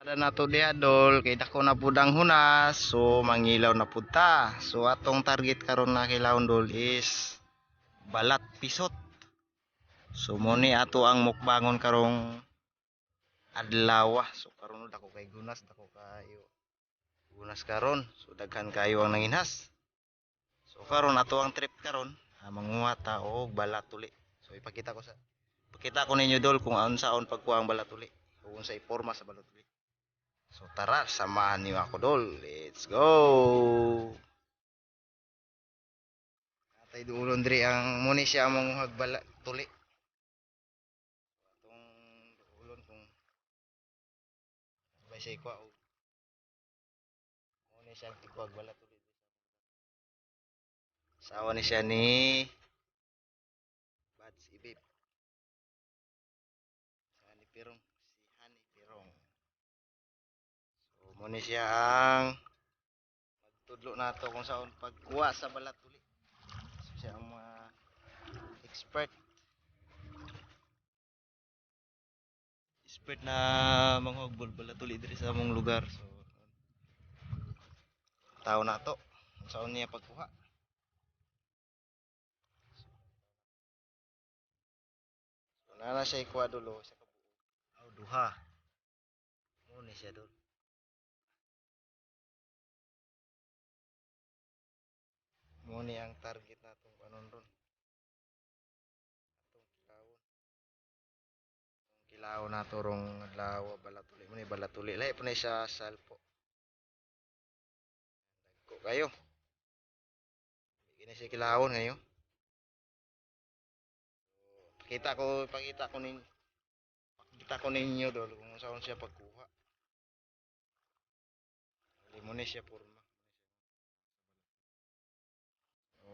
Ada nato diha dol kay dako na pud ang hunas, so mangilaw na pud ta. So atong target karon na kilawon dol is balat pisot. So mo ni ato ang mukbangon karong adlaw. So karon dako kay gunas, dako kayo gunas karon. So daghan kayo ang nanginhas. So karon ato ang trip karon, manguha ta og balat uli. So ipakita ko ninyo dol kung unsaon pagkuha ang balat uli. Kung unsay porma sa balat uli. So tara, samahan niyo ako dol. Let's go. Atay duulon diri ang muni siya among hagbala tuli. Atong duulon kung sabay siya ikuha og muni siya ikuha bala tuli. Sawa ni siya ni Bads Ibib. Sa ni Pirong, si Hani Pirong. So muni siya ang magtudlo nato kung saan pagkuha sa balat tuli. So siya ang mga expert na manghugbol balat tuli diri sa among lugar. So tao na to kung saan niya pagkuha. So nana siya ikuha dulo sa kabuo. Aw duha. Muni siya dol. Muni ang target natong kanon ron. Atong kilawon. Atong kilawon nato rong adlaw balatuli. Muni balatuli. Lahi po na siya salpo. Dagko kayo. Bigyan na siya kilawon ngayon. Pakita ko ninyo dol kung saan siya pagkuha. Muni siya porma.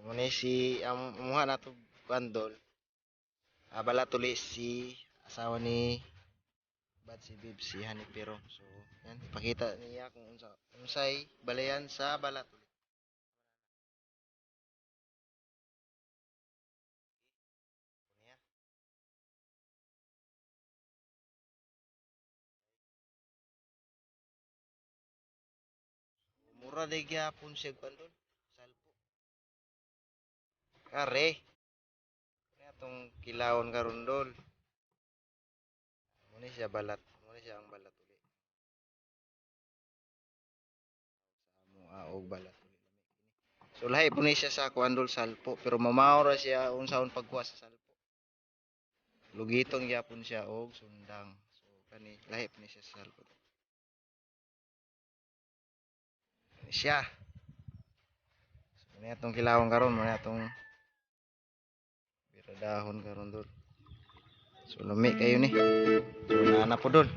Muni si ang umuha nato bandol. Balatuli si asawa ni Bad si Bib si Hani Pero. So, yan pakita niya kung unsay balayan sa balat. Niya. Mura de gyapon siya bandol. Salpo. Kare. Kaya atong kilawon karon dol. Muna siya balat. Muna siya ang balat uli. Sa amo og balat uli. So lahi po ni siya sa kuandol salpo. Pero mamawra siya unsaon pagkuha sa salpo. Lugiton gyapon siya og sundang. So kani lahi po ni siya sa salpo. Kani siya. So muna atong kilawon karon. Muna atong biradahon karon dol. So lumi kayo ni. So naana po dol.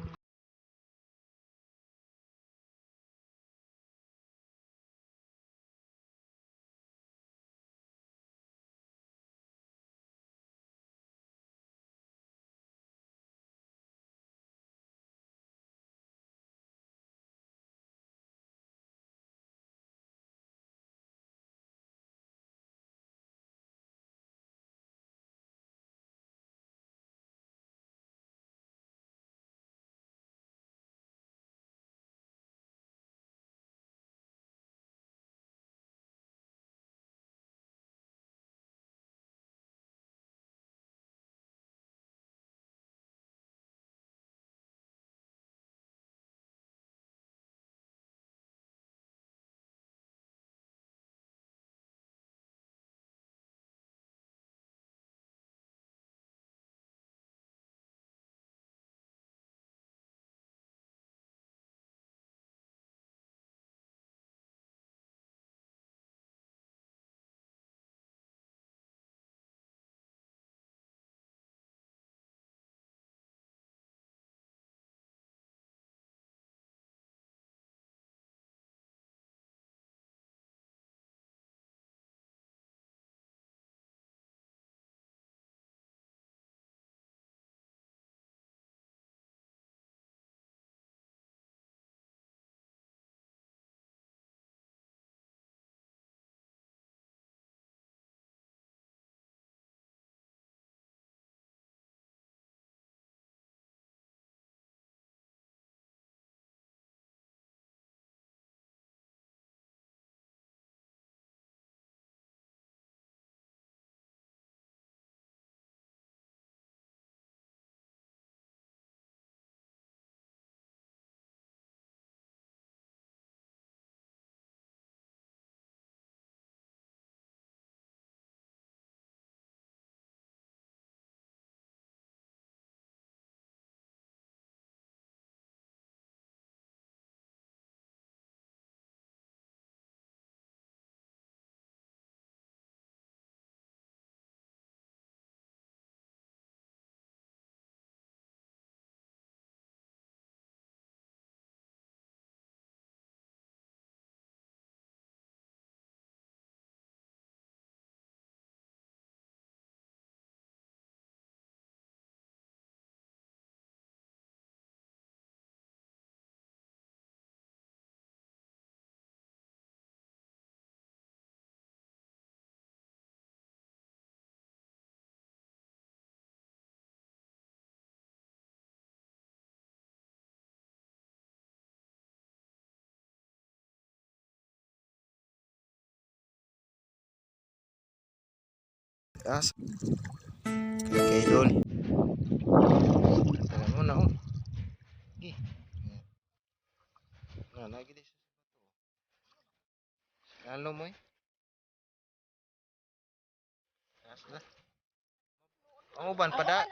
As. Okay, idol. Tagan mo na oh. Gi. Na lagi dis. Lalo mo eh. Asla. Ang uban pada